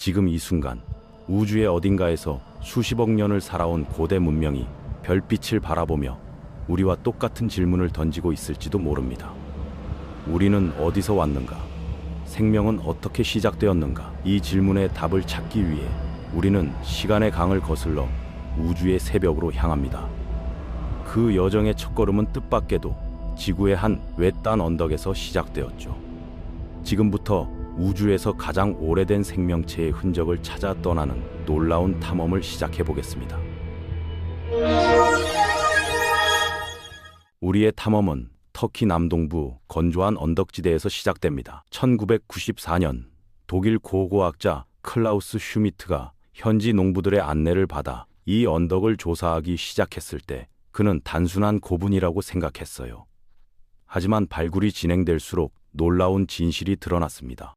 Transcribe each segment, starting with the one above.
지금 이 순간 우주의 어딘가에서 수십억 년을 살아온 고대 문명이 별빛을 바라보며 우리와 똑같은 질문을 던지고 있을지도 모릅니다. 우리는 어디서 왔는가? 생명은 어떻게 시작되었는가? 이 질문의 답을 찾기 위해 우리는 시간의 강을 거슬러 우주의 새벽으로 향합니다. 그 여정의 첫걸음은 뜻밖에도 지구의 한 외딴 언덕에서 시작되었죠. 지금부터 우주에서 가장 오래된 생명체의 흔적을 찾아 떠나는 놀라운 탐험을 시작해 보겠습니다. 우리의 탐험은 터키 남동부 건조한 언덕지대에서 시작됩니다. 1994년 독일 고고학자 클라우스 슈미트가 현지 농부들의 안내를 받아 이 언덕을 조사하기 시작했을 때 그는 단순한 고분이라고 생각했어요. 하지만 발굴이 진행될수록 놀라운 진실이 드러났습니다.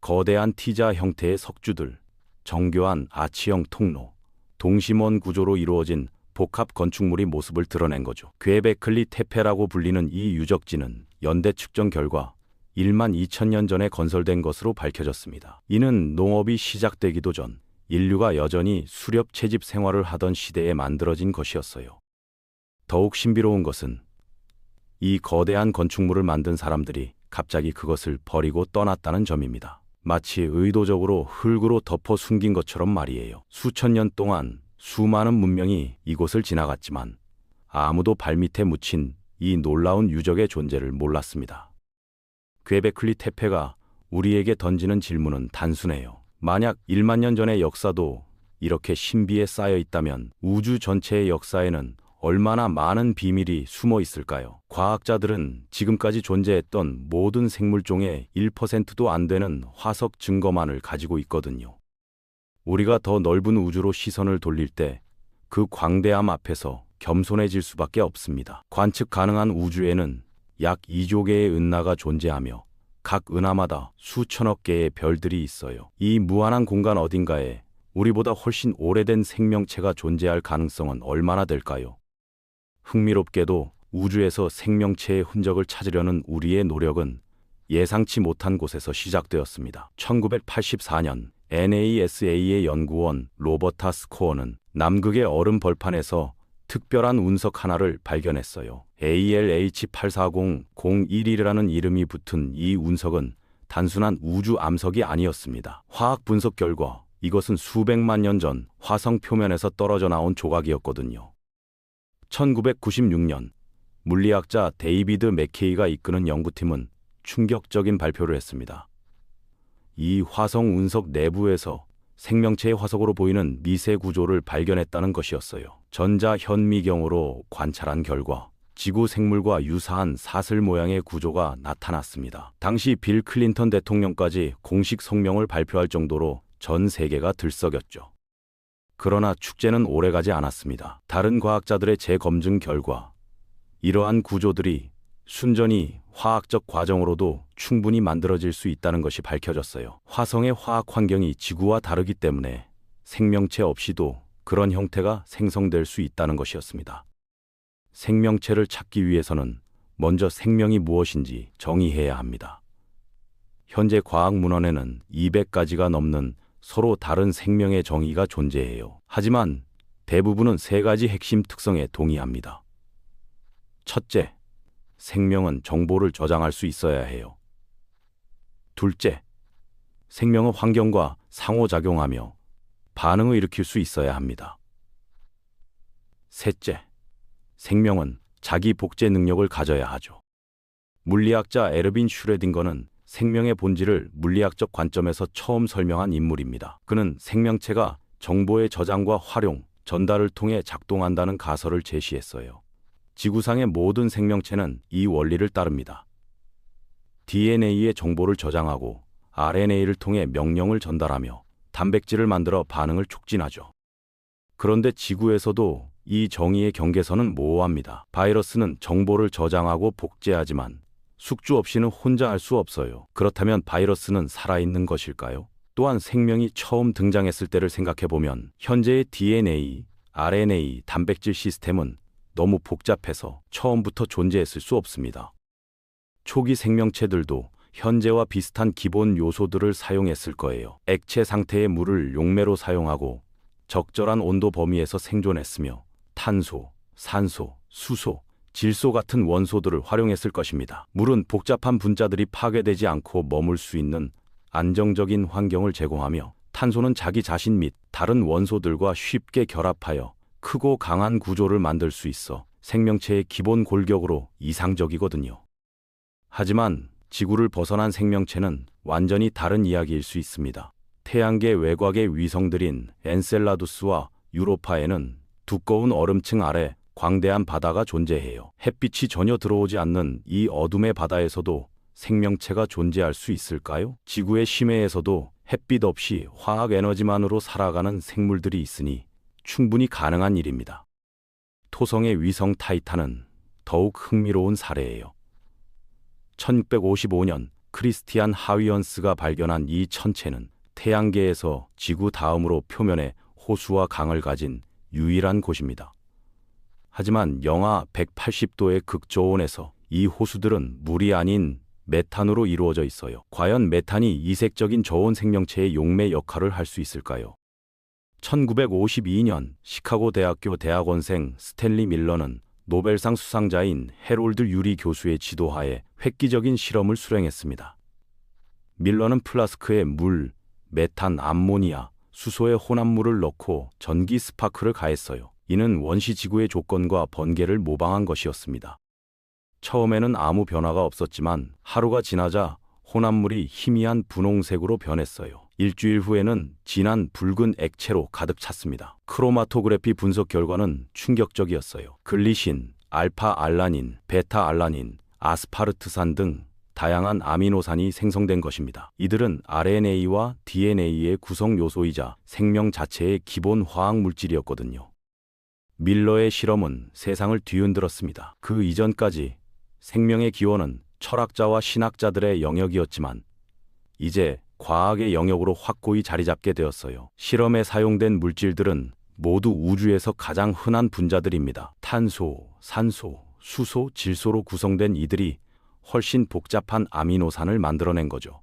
거대한 T자 형태의 석주들, 정교한 아치형 통로, 동심원 구조로 이루어진 복합 건축물이 모습을 드러낸 거죠. 괴베클리 테페라고 불리는 이 유적지는 연대 측정 결과 1만 2천년 전에 건설된 것으로 밝혀졌습니다. 이는 농업이 시작되기도 전 인류가 여전히 수렵 채집 생활을 하던 시대에 만들어진 것이었어요. 더욱 신비로운 것은 이 거대한 건축물을 만든 사람들이 갑자기 그것을 버리고 떠났다는 점입니다. 마치 의도적으로 흙으로 덮어 숨긴 것처럼 말이에요. 수천 년 동안 수많은 문명이 이곳을 지나갔지만 아무도 발밑에 묻힌 이 놀라운 유적의 존재를 몰랐습니다. 괴베클리 테페가 우리에게 던지는 질문은 단순해요. 만약 1만 년 전의 역사도 이렇게 신비에 쌓여 있다면 우주 전체의 역사에는 얼마나 많은 비밀이 숨어 있을까요? 과학자들은 지금까지 존재했던 모든 생물종의 1%도 안 되는 화석 증거만을 가지고 있거든요. 우리가 더 넓은 우주로 시선을 돌릴 때 그 광대함 앞에서 겸손해질 수밖에 없습니다. 관측 가능한 우주에는 약 2조 개의 은하가 존재하며 각 은하마다 수천억 개의 별들이 있어요. 이 무한한 공간 어딘가에 우리보다 훨씬 오래된 생명체가 존재할 가능성은 얼마나 될까요? 흥미롭게도 우주에서 생명체의 흔적을 찾으려는 우리의 노력은 예상치 못한 곳에서 시작되었습니다. 1984년 NASA의 연구원 로버타 스코어는 남극의 얼음 벌판에서 특별한 운석 하나를 발견했어요. ALH84001이라는 이름이 붙은 이 운석은 단순한 우주 암석이 아니었습니다. 화학 분석 결과 이것은 수백만 년 전 화성 표면에서 떨어져 나온 조각이었거든요. 1996년 물리학자 데이비드 맥케이가 이끄는 연구팀은 충격적인 발표를 했습니다. 이 화성 운석 내부에서 생명체의 화석으로 보이는 미세 구조를 발견했다는 것이었어요. 전자 현미경으로 관찰한 결과 지구 생물과 유사한 사슬 모양의 구조가 나타났습니다. 당시 빌 클린턴 대통령까지 공식 성명을 발표할 정도로 전 세계가 들썩였죠. 그러나 축제는 오래가지 않았습니다. 다른 과학자들의 재검증 결과 이러한 구조들이 순전히 화학적 과정으로도 충분히 만들어질 수 있다는 것이 밝혀졌어요. 화성의 화학 환경이 지구와 다르기 때문에 생명체 없이도 그런 형태가 생성될 수 있다는 것이었습니다. 생명체를 찾기 위해서는 먼저 생명이 무엇인지 정의해야 합니다. 현재 과학 문헌에는 200가지가 넘는 서로 다른 생명의 정의가 존재해요. 하지만 대부분은 세 가지 핵심 특성에 동의합니다. 첫째, 생명은 정보를 저장할 수 있어야 해요. 둘째, 생명은 환경과 상호작용하며 반응을 일으킬 수 있어야 합니다. 셋째, 생명은 자기 복제 능력을 가져야 하죠. 물리학자 에르빈 슈레딩거는 생명의 본질을 물리학적 관점에서 처음 설명한 인물입니다. 그는 생명체가 정보의 저장과 활용, 전달을 통해 작동한다는 가설을 제시했어요. 지구상의 모든 생명체는 이 원리를 따릅니다. DNA의 정보를 저장하고 RNA를 통해 명령을 전달하며 단백질을 만들어 반응을 촉진하죠. 그런데 지구에서도 이 정의의 경계선은 모호합니다. 바이러스는 정보를 저장하고 복제하지만 숙주 없이는 혼자 할 수 없어요. 그렇다면 바이러스는 살아있는 것일까요? 또한 생명이 처음 등장했을 때를 생각해보면 현재의 DNA, RNA, 단백질 시스템은 너무 복잡해서 처음부터 존재했을 수 없습니다. 초기 생명체들도 현재와 비슷한 기본 요소들을 사용했을 거예요. 액체 상태의 물을 용매로 사용하고 적절한 온도 범위에서 생존했으며 탄소, 산소, 수소, 질소 같은 원소들을 활용했을 것입니다. 물은 복잡한 분자들이 파괴되지 않고 머물 수 있는 안정적인 환경을 제공하며 탄소는 자기 자신 및 다른 원소들과 쉽게 결합하여 크고 강한 구조를 만들 수 있어 생명체의 기본 골격으로 이상적이거든요. 하지만 지구를 벗어난 생명체는 완전히 다른 이야기일 수 있습니다. 태양계 외곽의 위성들인 엔셀라두스와 유로파에는 두꺼운 얼음층 아래 광대한 바다가 존재해요. 햇빛이 전혀 들어오지 않는 이 어둠의 바다에서도 생명체가 존재할 수 있을까요? 지구의 심해에서도 햇빛 없이 화학 에너지만으로 살아가는 생물들이 있으니 충분히 가능한 일입니다. 토성의 위성 타이탄은 더욱 흥미로운 사례예요. 1655년 크리스티안 하위언스가 발견한 이 천체는 태양계에서 지구 다음으로 표면에 호수와 강을 가진 유일한 곳입니다. 하지만 영하 180도의 극저온에서 이 호수들은 물이 아닌 메탄으로 이루어져 있어요. 과연 메탄이 이색적인 저온 생명체의 용매 역할을 할 수 있을까요? 1952년 시카고 대학교 대학원생 스탠리 밀러는 노벨상 수상자인 해롤드 유리 교수의 지도하에 획기적인 실험을 수행했습니다. 밀러는 플라스크에 물, 메탄, 암모니아, 수소의 혼합물을 넣고 전기 스파크를 가했어요. 이는 원시 지구의 조건과 번개를 모방한 것이었습니다. 처음에는 아무 변화가 없었지만 하루가 지나자 혼합물이 희미한 분홍색으로 변했어요. 일주일 후에는 진한 붉은 액체로 가득 찼습니다. 크로마토그래피 분석 결과는 충격적이었어요. 글리신, 알파-알라닌, 베타-알라닌, 아스파르트산 등 다양한 아미노산이 생성된 것입니다. 이들은 RNA와 DNA의 구성 요소이자 생명 자체의 기본 화학 물질이었거든요. 밀러의 실험은 세상을 뒤흔들었습니다. 그 이전까지 생명의 기원은 철학자와 신학자들의 영역이었지만 이제 과학의 영역으로 확고히 자리 잡게 되었어요. 실험에 사용된 물질들은 모두 우주에서 가장 흔한 분자들입니다. 탄소, 산소, 수소, 질소로 구성된 이들이 훨씬 복잡한 아미노산을 만들어낸 거죠.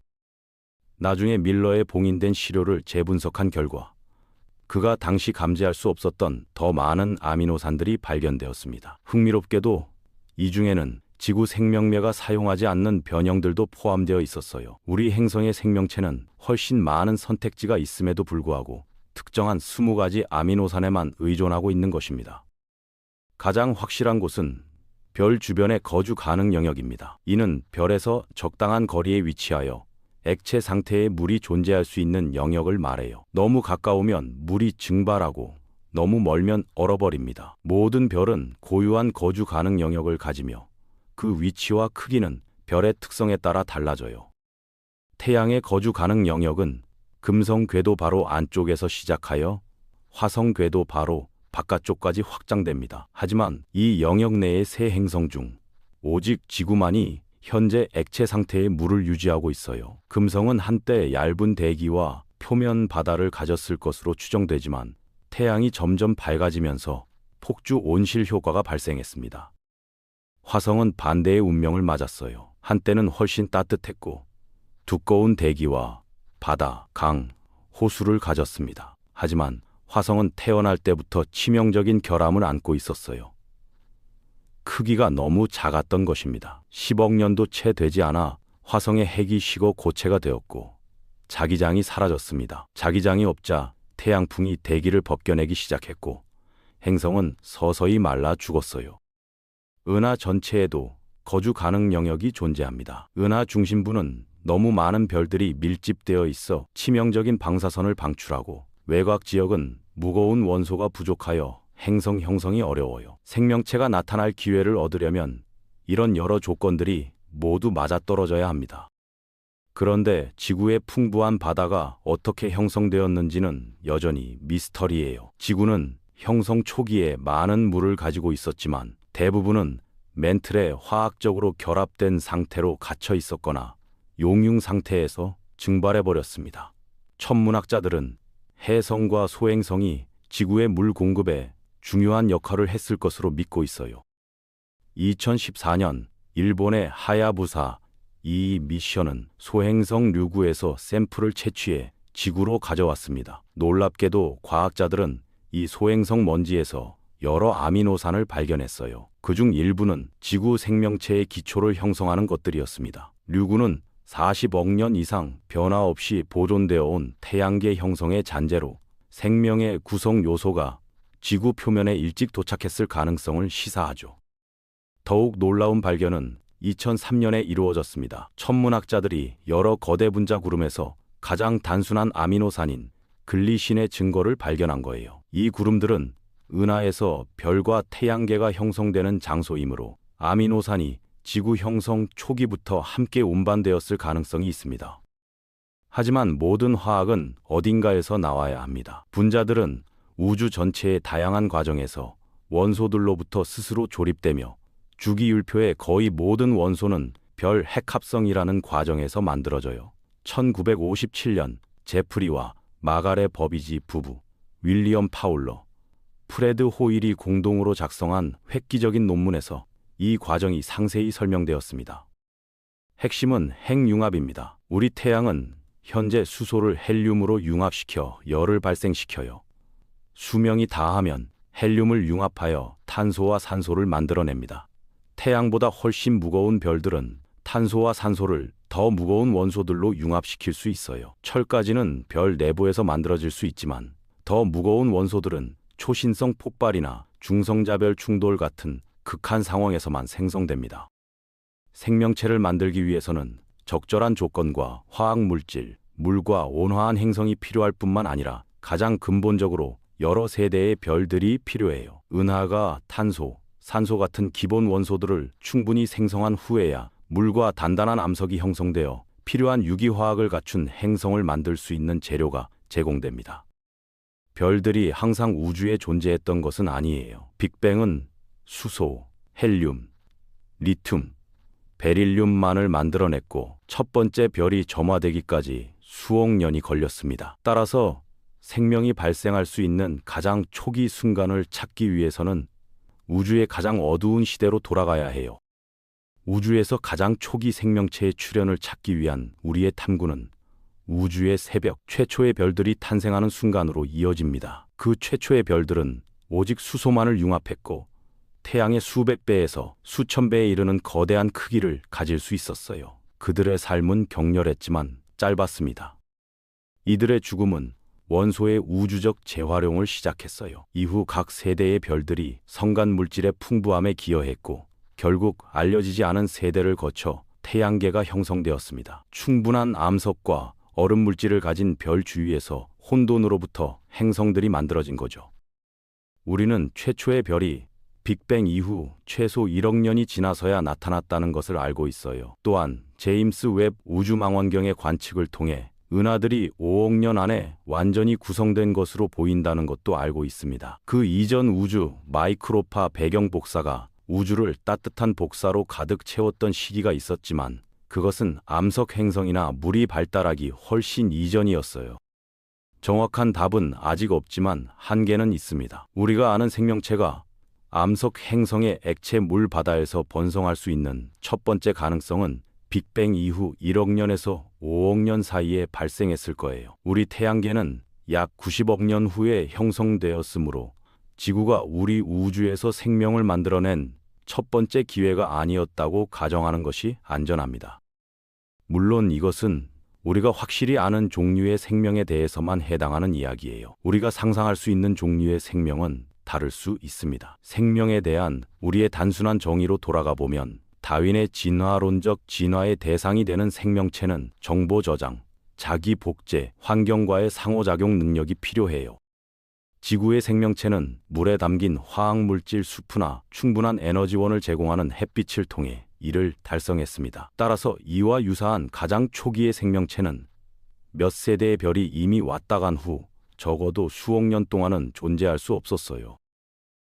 나중에 밀러의 봉인된 시료를 재분석한 결과 그가 당시 감지할 수 없었던 더 많은 아미노산들이 발견되었습니다. 흥미롭게도 이 중에는 지구 생명매가 사용하지 않는 변형들도 포함되어 있었어요. 우리 행성의 생명체는 훨씬 많은 선택지가 있음에도 불구하고 특정한 20가지 아미노산에만 의존하고 있는 것입니다. 가장 확실한 곳은 별 주변의 거주 가능 영역입니다. 이는 별에서 적당한 거리에 위치하여 액체 상태의 물이 존재할 수 있는 영역을 말해요. 너무 가까우면 물이 증발하고 너무 멀면 얼어버립니다. 모든 별은 고유한 거주 가능 영역을 가지며 그 위치와 크기는 별의 특성에 따라 달라져요. 태양의 거주 가능 영역은 금성 궤도 바로 안쪽에서 시작하여 화성 궤도 바로 바깥쪽까지 확장됩니다. 하지만 이 영역 내의 새 행성 중 오직 지구만이 현재 액체 상태의 물을 유지하고 있어요. 금성은 한때 얇은 대기와 표면 바다를 가졌을 것으로 추정되지만 태양이 점점 밝아지면서 폭주 온실 효과가 발생했습니다. 화성은 반대의 운명을 맞았어요. 한때는 훨씬 따뜻했고 두꺼운 대기와 바다, 강, 호수를 가졌습니다. 하지만 화성은 태어날 때부터 치명적인 결함을 안고 있었어요. 크기가 너무 작았던 것입니다. 10억 년도 채 되지 않아 화성의 핵이 식어 고체가 되었고 자기장이 사라졌습니다. 자기장이 없자 태양풍이 대기를 벗겨내기 시작했고 행성은 서서히 말라 죽었어요. 은하 전체에도 거주 가능 영역이 존재합니다. 은하 중심부는 너무 많은 별들이 밀집되어 있어 치명적인 방사선을 방출하고 외곽 지역은 무거운 원소가 부족하여 행성 형성이 어려워요. 생명체가 나타날 기회를 얻으려면 이런 여러 조건들이 모두 맞아떨어져야 합니다. 그런데 지구의 풍부한 바다가 어떻게 형성되었는지는 여전히 미스터리예요. 지구는 형성 초기에 많은 물을 가지고 있었지만 대부분은 멘틀에 화학적으로 결합된 상태로 갇혀 있었거나 용융 상태에서 증발해버렸습니다. 천문학자들은 해성과 소행성이 지구의 물 공급에 중요한 역할을 했을 것으로 믿고 있어요. 2014년 일본의 하야부사 이 미션은 소행성 류구에서 샘플을 채취해 지구로 가져왔습니다. 놀랍게도 과학자들은 이 소행성 먼지에서 여러 아미노산을 발견했어요. 그중 일부는 지구 생명체의 기초를 형성하는 것들이었습니다. 류구는 40억 년 이상 변화 없이 보존되어 온 태양계 형성의 잔재로 생명의 구성 요소가 지구 표면에 일찍 도착했을 가능성을 시사하죠. 더욱 놀라운 발견은 2003년에 이루어졌습니다. 천문학자들이 여러 거대 분자 구름에서 가장 단순한 아미노산인 글리신의 증거를 발견한 거예요. 이 구름들은 은하에서 별과 태양계가 형성되는 장소이므로 아미노산이 지구 형성 초기부터 함께 운반되었을 가능성이 있습니다. 하지만 모든 화학은 어딘가에서 나와야 합니다. 분자들은 우주 전체의 다양한 과정에서 원소들로부터 스스로 조립되며 주기율표의 거의 모든 원소는 별 핵합성이라는 과정에서 만들어져요. 1957년 제프리와 마가렛 버비지 부부, 윌리엄 파울러, 프레드 호일이 공동으로 작성한 획기적인 논문에서 이 과정이 상세히 설명되었습니다. 핵심은 핵융합입니다. 우리 태양은 현재 수소를 헬륨으로 융합시켜 열을 발생시켜요. 수명이 다하면 헬륨을 융합하여 탄소와 산소를 만들어냅니다. 태양보다 훨씬 무거운 별들은 탄소와 산소를 더 무거운 원소들로 융합시킬 수 있어요. 철까지는 별 내부에서 만들어질 수 있지만 더 무거운 원소들은 초신성 폭발이나 중성자별 충돌 같은 극한 상황에서만 생성됩니다. 생명체를 만들기 위해서는 적절한 조건과 화학물질, 물과 온화한 행성이 필요할 뿐만 아니라 가장 근본적으로 여러 세대의 별들이 필요해요. 은하가 탄소, 산소 같은 기본 원소들을 충분히 생성한 후에야 물과 단단한 암석이 형성되어 필요한 유기화학을 갖춘 행성을 만들 수 있는 재료가 제공됩니다. 별들이 항상 우주에 존재했던 것은 아니에요. 빅뱅은 수소, 헬륨, 리튬, 베릴륨만을 만들어냈고 첫 번째 별이 점화되기까지 수억 년이 걸렸습니다. 따라서 생명이 발생할 수 있는 가장 초기 순간을 찾기 위해서는 우주의 가장 어두운 시대로 돌아가야 해요. 우주에서 가장 초기 생명체의 출현을 찾기 위한 우리의 탐구는 우주의 새벽, 최초의 별들이 탄생하는 순간으로 이어집니다. 그 최초의 별들은 오직 수소만을 융합했고 태양의 수백 배에서 수천 배에 이르는 거대한 크기를 가질 수 있었어요. 그들의 삶은 격렬했지만 짧았습니다. 이들의 죽음은 원소의 우주적 재활용을 시작했어요. 이후 각 세대의 별들이 성간 물질의 풍부함에 기여했고 결국 알려지지 않은 세대를 거쳐 태양계가 형성되었습니다. 충분한 암석과 얼음 물질을 가진 별 주위에서 혼돈으로부터 행성들이 만들어진 거죠. 우리는 최초의 별이 빅뱅 이후 최소 1억 년이 지나서야 나타났다는 것을 알고 있어요. 또한 제임스 웹 우주망원경의 관측을 통해 은하들이 5억 년 안에 완전히 구성된 것으로 보인다는 것도 알고 있습니다. 그 이전 우주 마이크로파 배경 복사가 우주를 따뜻한 복사로 가득 채웠던 시기가 있었지만 그것은 암석 행성이나 물이 발달하기 훨씬 이전이었어요. 정확한 답은 아직 없지만 한계는 있습니다. 우리가 아는 생명체가 암석 행성의 액체 물 바다에서 번성할 수 있는 첫 번째 가능성은 빅뱅 이후 1억 년에서 5억 년 사이에 발생했을 거예요. 우리 태양계는 약 90억 년 후에 형성되었으므로 지구가 우리 우주에서 생명을 만들어낸 첫 번째 기회가 아니었다고 가정하는 것이 안전합니다. 물론 이것은 우리가 확실히 아는 종류의 생명에 대해서만 해당하는 이야기예요. 우리가 상상할 수 있는 종류의 생명은 다를 수 있습니다. 생명에 대한 우리의 단순한 정의로 돌아가 보면 다윈의 진화론적 진화의 대상이 되는 생명체는 정보 저장, 자기 복제, 환경과의 상호작용 능력이 필요해요. 지구의 생명체는 물에 담긴 화학물질 수프나 충분한 에너지원을 제공하는 햇빛을 통해 이를 달성했습니다. 따라서 이와 유사한 가장 초기의 생명체는 몇 세대의 별이 이미 왔다 간 후 적어도 수억 년 동안은 존재할 수 없었어요.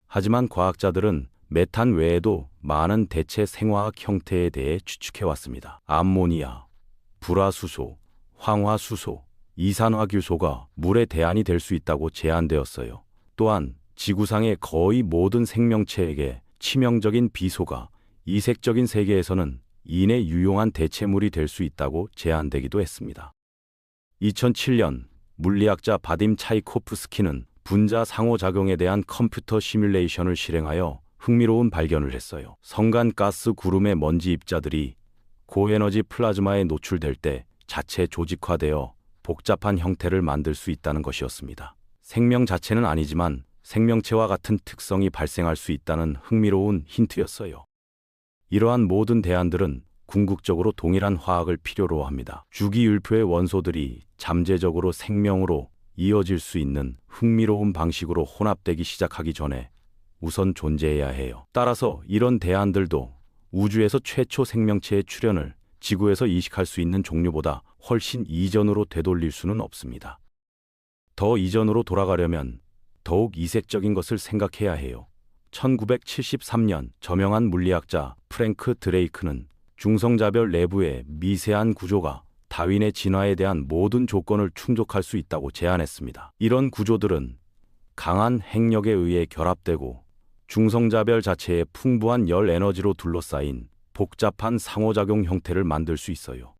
하지만 과학자들은 메탄 외에도 많은 대체 생화학 형태에 대해 추측해왔습니다. 암모니아, 불화수소, 황화수소, 이산화규소가 물의 대안이 될 수 있다고 제안되었어요. 또한 지구상의 거의 모든 생명체에게 치명적인 비소가 이색적인 세계에서는 이내 유용한 대체물이 될 수 있다고 제안되기도 했습니다. 2007년 물리학자 바딤 차이코프스키는 분자 상호작용에 대한 컴퓨터 시뮬레이션을 실행하여 흥미로운 발견을 했어요. 성간가스 구름의 먼지 입자들이 고에너지 플라즈마에 노출될 때 자체 조직화되어 복잡한 형태를 만들 수 있다는 것이었습니다. 생명 자체는 아니지만 생명체와 같은 특성이 발생할 수 있다는 흥미로운 힌트였어요. 이러한 모든 대안들은 궁극적으로 동일한 화학을 필요로 합니다. 주기율표의 원소들이 잠재적으로 생명으로 이어질 수 있는 흥미로운 방식으로 혼합되기 시작하기 전에 우선 존재해야 해요. 따라서 이런 대안들도 우주에서 최초 생명체의 출현을 지구에서 이식할 수 있는 종류보다 훨씬 이전으로 되돌릴 수는 없습니다. 더 이전으로 돌아가려면 더욱 이색적인 것을 생각해야 해요. 1973년 저명한 물리학자 프랭크 드레이크는 중성자별 내부의 미세한 구조가 다윈의 진화에 대한 모든 조건을 충족할 수 있다고 제안했습니다. 이런 구조들은 강한 핵력에 의해 결합되고 중성자별 자체의 풍부한 열 에너지로 둘러싸인 복잡한 상호작용 형태를 만들 수 있어요.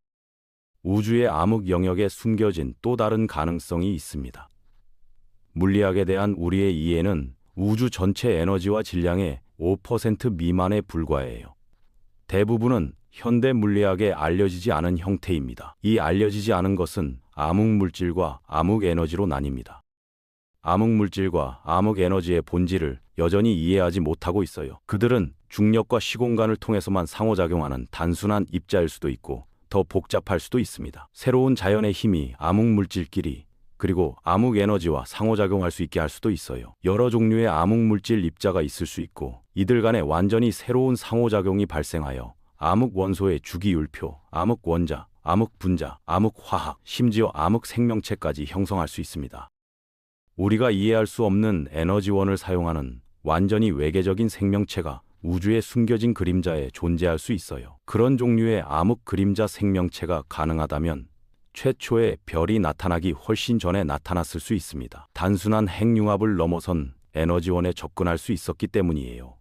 우주의 암흑 영역에 숨겨진 또 다른 가능성이 있습니다. 물리학에 대한 우리의 이해는 우주 전체 에너지와 질량의 5% 미만에 불과해요. 대부분은 현대 물리학에 알려지지 않은 형태입니다. 이 알려지지 않은 것은 암흑물질과 암흑에너지로 나뉩니다. 암흑물질과 암흑에너지의 본질을 여전히 이해하지 못하고 있어요. 그들은 중력과 시공간을 통해서만 상호작용하는 단순한 입자일 수도 있고 더 복잡할 수도 있습니다. 새로운 자연의 힘이 암흑물질끼리 그리고 암흑에너지와 상호작용할 수 있게 할 수도 있어요. 여러 종류의 암흑물질 입자가 있을 수 있고 이들 간에 완전히 새로운 상호작용이 발생하여 암흑원소의 주기율표, 암흑원자, 암흑분자, 암흑화학, 심지어 암흑생명체까지 형성할 수 있습니다. 우리가 이해할 수 없는 에너지원을 사용하는 완전히 외계적인 생명체가 우주에 숨겨진 그림자에 존재할 수 있어요. 그런 종류의 암흑 그림자 생명체가 가능하다면 최초의 별이 나타나기 훨씬 전에 나타났을 수 있습니다. 단순한 핵융합을 넘어선 에너지원에 접근할 수 있었기 때문이에요.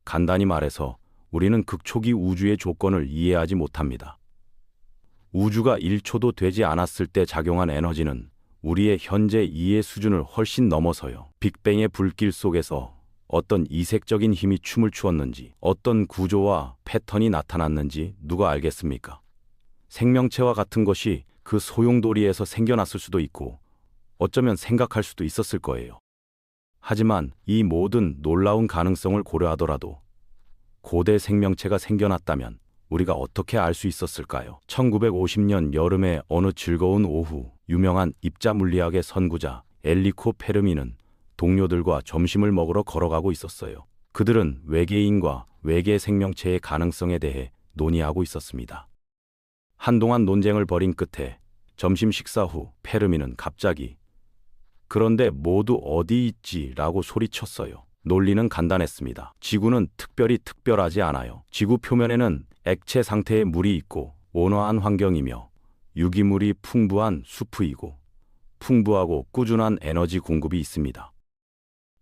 간단히 말해서 우리는 극초기 우주의 조건을 이해하지 못합니다. 우주가 1초도 되지 않았을 때 작용한 에너지는 우리의 현재 이해 수준을 훨씬 넘어서요. 빅뱅의 불길 속에서 어떤 이색적인 힘이 춤을 추었는지, 어떤 구조와 패턴이 나타났는지 누가 알겠습니까? 생명체와 같은 것이 그 소용돌이에서 생겨났을 수도 있고 어쩌면 생각할 수도 있었을 거예요. 하지만 이 모든 놀라운 가능성을 고려하더라도 고대 생명체가 생겨났다면 우리가 어떻게 알 수 있었을까요? 1950년 여름의 어느 즐거운 오후, 유명한 입자 물리학의 선구자 엔리코 페르미는 동료들과 점심을 먹으러 걸어가고 있었어요. 그들은 외계인과 외계 생명체의 가능성에 대해 논의하고 있었습니다. 한동안 논쟁을 벌인 끝에 점심 식사 후 페르미는 갑자기 "그런데 모두 어디 있지?" 라고 소리쳤어요. 논리는 간단했습니다. 지구는 특별히 특별하지 않아요. 지구 표면에는 액체 상태의 물이 있고 온화한 환경이며 유기물이 풍부한 숲이고 풍부하고 꾸준한 에너지 공급이 있습니다.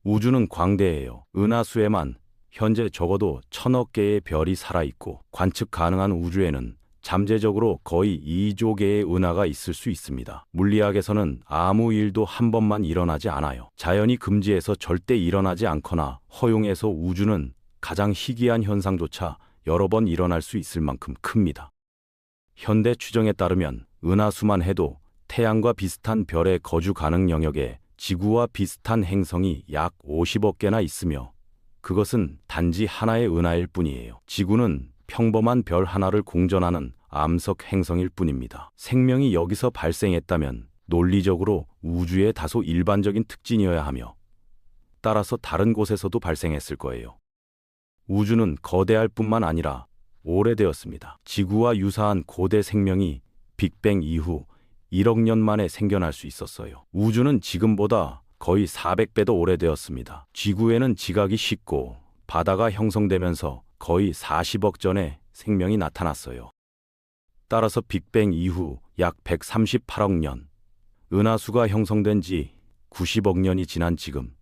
우주는 광대해요. 은하수에만 현재 적어도 1000억 개의 별이 살아있고 관측 가능한 우주에는 잠재적으로 거의 2조 개의 은하가 있을 수 있습니다. 물리학에서는 아무 일도 한 번만 일어나지 않아요. 자연이 금지해서 절대 일어나지 않거나 허용해서 우주는 가장 희귀한 현상조차 여러 번 일어날 수 있을 만큼 큽니다. 현대 추정에 따르면 은하수만 해도 태양과 비슷한 별의 거주 가능 영역에 지구와 비슷한 행성이 약 50억 개나 있으며 그것은 단지 하나의 은하일 뿐이에요. 지구는 평범한 별 하나를 공전하는 암석 행성일 뿐입니다. 생명이 여기서 발생했다면 논리적으로 우주의 다소 일반적인 특징이어야 하며 따라서 다른 곳에서도 발생했을 거예요. 우주는 거대할 뿐만 아니라 오래되었습니다. 지구와 유사한 고대 생명이 빅뱅 이후 1억 년 만에 생겨날 수 있었어요. 우주는 지금보다 거의 400배도 오래되었습니다. 지구에는 지각이 쉽고 바다가 형성되면서 거의 40억 전에 생명이 나타났어요. 따라서 빅뱅 이후 약 138억 년, 은하수가 형성된 지 90억 년이 지난 지금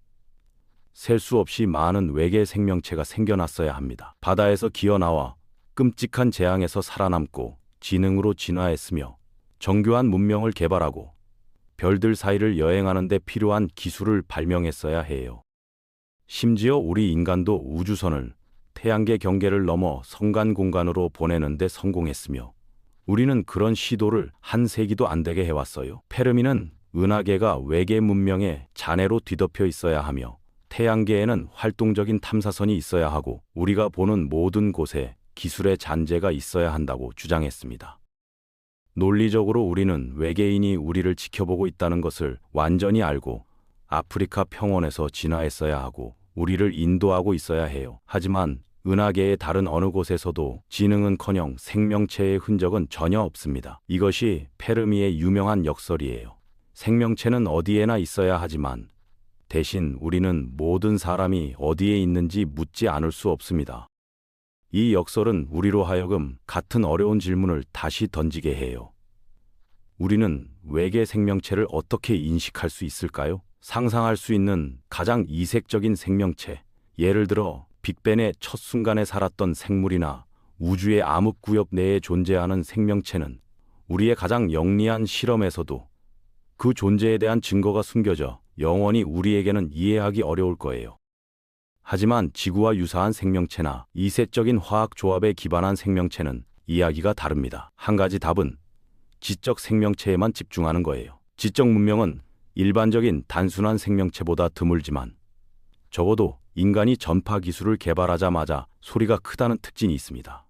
셀 수 없이 많은 외계 생명체가 생겨났어야 합니다. 바다에서 기어나와 끔찍한 재앙에서 살아남고 지능으로 진화했으며 정교한 문명을 개발하고 별들 사이를 여행하는 데 필요한 기술을 발명했어야 해요. 심지어 우리 인간도 우주선을 태양계 경계를 넘어 성간 공간으로 보내는 데 성공했으며 우리는 그런 시도를 한 세기도 안 되게 해왔어요. 페르미는 은하계가 외계 문명의 잔해로 뒤덮여 있어야 하며 태양계에는 활동적인 탐사선이 있어야 하고 우리가 보는 모든 곳에 기술의 잔재가 있어야 한다고 주장했습니다. 논리적으로 우리는 외계인이 우리를 지켜보고 있다는 것을 완전히 알고 아프리카 평원에서 진화했어야 하고 우리를 인도하고 있어야 해요. 하지만 은하계의 다른 어느 곳에서도 지능은커녕 생명체의 흔적은 전혀 없습니다. 이것이 페르미의 유명한 역설이에요. 생명체는 어디에나 있어야 하지만 대신 우리는 모든 사람이 어디에 있는지 묻지 않을 수 없습니다. 이 역설은 우리로 하여금 같은 어려운 질문을 다시 던지게 해요. 우리는 외계 생명체를 어떻게 인식할 수 있을까요? 상상할 수 있는 가장 이색적인 생명체, 예를 들어 빅뱅의 첫 순간에 살았던 생물이나 우주의 암흑구역 내에 존재하는 생명체는 우리의 가장 영리한 실험에서도 그 존재에 대한 증거가 숨겨져 영원히 우리에게는 이해하기 어려울 거예요. 하지만 지구와 유사한 생명체나 이색적인 화학 조합에 기반한 생명체는 이야기가 다릅니다. 한 가지 답은 지적 생명체에만 집중하는 거예요. 지적 문명은 일반적인 단순한 생명체보다 드물지만 적어도 인간이 전파 기술을 개발하자마자 소리가 크다는 특징이 있습니다.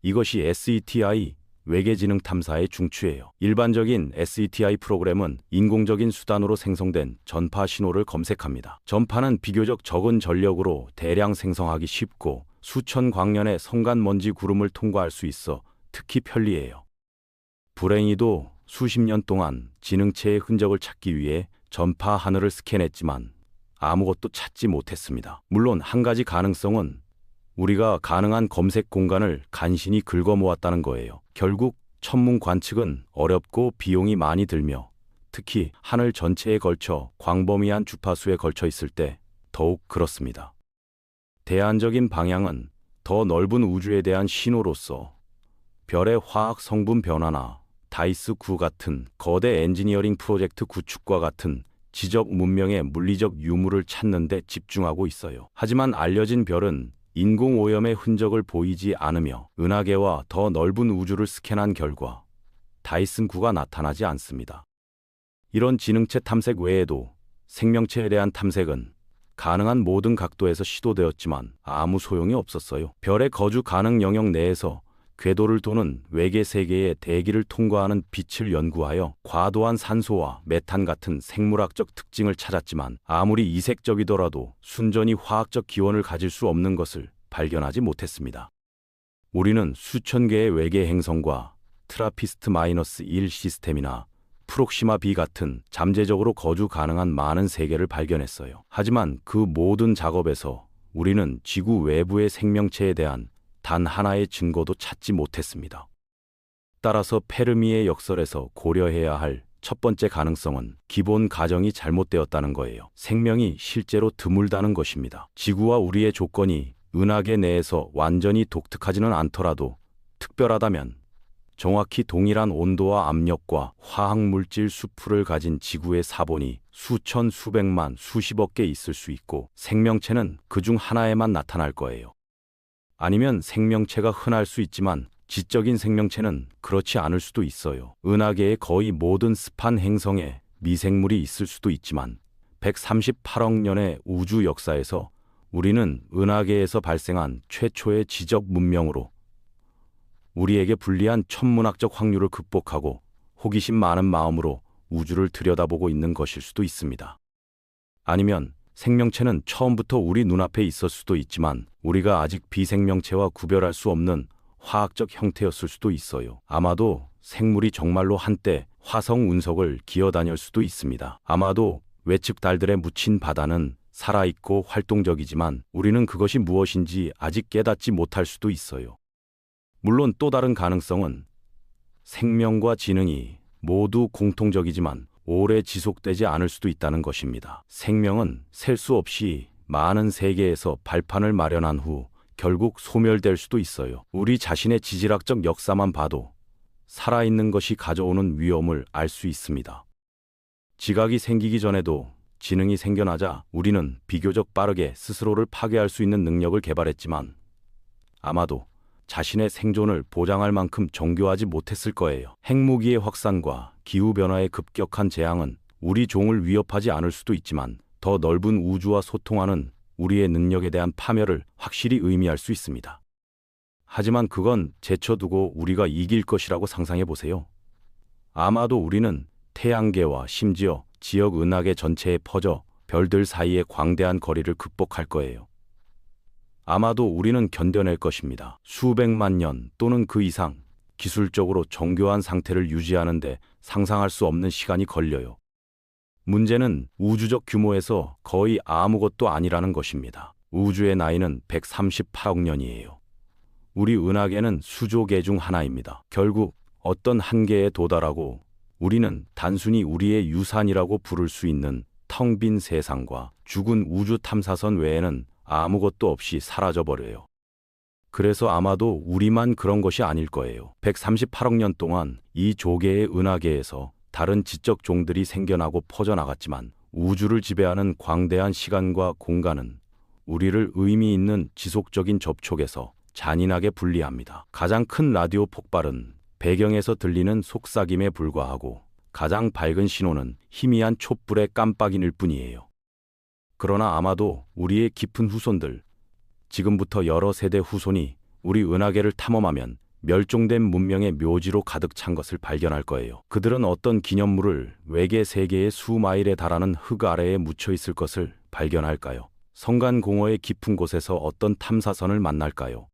이것이 SETI, 외계지능 탐사의 중추예요. 일반적인 SETI 프로그램은 인공적인 수단으로 생성된 전파 신호를 검색합니다. 전파는 비교적 적은 전력으로 대량 생성하기 쉽고 수천 광년의 성간 먼지 구름을 통과할 수 있어 특히 편리해요. 불행히도 수십 년 동안 지능체의 흔적을 찾기 위해 전파 하늘을 스캔했지만 아무것도 찾지 못했습니다. 물론 한 가지 가능성은 우리가 가능한 검색 공간을 간신히 긁어모았다는 거예요. 결국 천문 관측은 어렵고 비용이 많이 들며 특히 하늘 전체에 걸쳐 광범위한 주파수에 걸쳐 있을 때 더욱 그렇습니다. 대안적인 방향은 더 넓은 우주에 대한 신호로서 별의 화학 성분 변화나 다이스9 같은 거대 엔지니어링 프로젝트 구축과 같은 지적 문명의 물리적 유무를 찾는 데 집중하고 있어요. 하지만 알려진 별은 인공오염의 흔적을 보이지 않으며 은하계와 더 넓은 우주를 스캔한 결과 다이슨9가 나타나지 않습니다. 이런 지능체 탐색 외에도 생명체에 대한 탐색은 가능한 모든 각도에서 시도되었지만 아무 소용이 없었어요. 별의 거주 가능 영역 내에서 궤도를 도는 외계 세계의 대기를 통과하는 빛을 연구하여 과도한 산소와 메탄 같은 생물학적 특징을 찾았지만 아무리 이색적이더라도 순전히 화학적 기원을 가질 수 없는 것을 발견하지 못했습니다. 우리는 수천 개의 외계 행성과 트라피스트-1 시스템이나 프록시마 b 같은 잠재적으로 거주 가능한 많은 세계를 발견했어요. 하지만 그 모든 작업에서 우리는 지구 외부의 생명체에 대한 단 하나의 증거도 찾지 못했습니다. 따라서 페르미의 역설에서 고려해야 할 첫 번째 가능성은 기본 가정이 잘못되었다는 거예요. 생명이 실제로 드물다는 것입니다. 지구와 우리의 조건이 은하계 내에서 완전히 독특하지는 않더라도 특별하다면 정확히 동일한 온도와 압력과 화학물질 수풀을 가진 지구의 사본이 수천, 수백만, 수십억 개 있을 수 있고 생명체는 그중 하나에만 나타날 거예요. 아니면 생명체가 흔할 수 있지만 지적인 생명체는 그렇지 않을 수도 있어요. 은하계의 거의 모든 습한 행성에 미생물이 있을 수도 있지만 138억 년의 우주 역사에서 우리는 은하계에서 발생한 최초의 지적 문명으로 우리에게 불리한 천문학적 확률을 극복하고 호기심 많은 마음으로 우주를 들여다보고 있는 것일 수도 있습니다. 아니면 생명체는 처음부터 우리 눈앞에 있을 수도 있지만 우리가 아직 비생명체와 구별할 수 없는 화학적 형태였을 수도 있어요. 아마도 생물이 정말로 한때 화성 운석을 기어다닐 수도 있습니다. 아마도 외측 달들에 묻힌 바다는 살아있고 활동적이지만 우리는 그것이 무엇인지 아직 깨닫지 못할 수도 있어요. 물론 또 다른 가능성은 생명과 지능이 모두 공통적이지만 오래 지속되지 않을 수도 있다는 것입니다. 생명은 셀 수 없이 많은 세계에서 발판을 마련한 후 결국 소멸될 수도 있어요. 우리 자신의 지질학적 역사만 봐도 살아있는 것이 가져오는 위험을 알 수 있습니다. 지각이 생기기 전에도 지능이 생겨나자 우리는 비교적 빠르게 스스로를 파괴할 수 있는 능력을 개발했지만 아마도 자신의 생존을 보장할 만큼 정교하지 못했을 거예요. 핵무기의 확산과 기후변화의 급격한 재앙은 우리 종을 위협하지 않을 수도 있지만 더 넓은 우주와 소통하는 우리의 능력에 대한 파멸을 확실히 의미할 수 있습니다. 하지만 그건 제쳐두고 우리가 이길 것이라고 상상해 보세요. 아마도 우리는 태양계와 심지어 지역 은하계 전체에 퍼져 별들 사이의 광대한 거리를 극복할 거예요. 아마도 우리는 견뎌낼 것입니다. 수백만 년 또는 그 이상 기술적으로 정교한 상태를 유지하는데 상상할 수 없는 시간이 걸려요. 문제는 우주적 규모에서 거의 아무것도 아니라는 것입니다. 우주의 나이는 138억 년이에요. 우리 은하계는 수조 개 중 하나입니다. 결국 어떤 한계에 도달하고 우리는 단순히 우리의 유산이라고 부를 수 있는 텅 빈 세상과 죽은 우주 탐사선 외에는 아무것도 없이 사라져버려요. 그래서 아마도 우리만 그런 것이 아닐 거예요. 138억 년 동안 이 조개의 은하계에서 다른 지적 종들이 생겨나고 퍼져나갔지만 우주를 지배하는 광대한 시간과 공간은 우리를 의미 있는 지속적인 접촉에서 잔인하게 분리합니다. 가장 큰 라디오 폭발은 배경에서 들리는 속삭임에 불과하고 가장 밝은 신호는 희미한 촛불의 깜빡임일 뿐이에요. 그러나 아마도 우리의 깊은 후손들, 지금부터 여러 세대 후손이 우리 은하계를 탐험하면 멸종된 문명의 묘지로 가득 찬 것을 발견할 거예요. 그들은 어떤 기념물을 외계 세계의 수마일에 달하는 흙 아래에 묻혀 있을 것을 발견할까요? 성간공허의 깊은 곳에서 어떤 탐사선을 만날까요?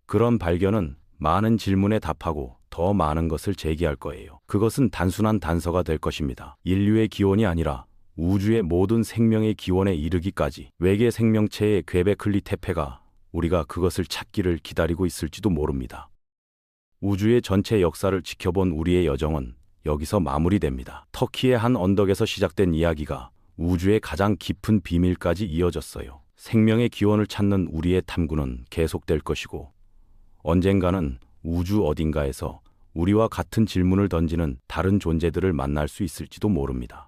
그런 발견은 많은 질문에 답하고 더 많은 것을 제기할 거예요. 그것은 단순한 단서가 될 것입니다. 인류의 기원이 아니라 우주의 모든 생명의 기원에 이르기까지 외계 생명체의 괴베클리 태페가 우리가 그것을 찾기를 기다리고 있을지도 모릅니다. 우주의 전체 역사를 지켜본 우리의 여정은 여기서 마무리됩니다. 터키의 한 언덕에서 시작된 이야기가 우주의 가장 깊은 비밀까지 이어졌어요. 생명의 기원을 찾는 우리의 탐구는 계속될 것이고 언젠가는 우주 어딘가에서 우리와 같은 질문을 던지는 다른 존재들을 만날 수 있을지도 모릅니다.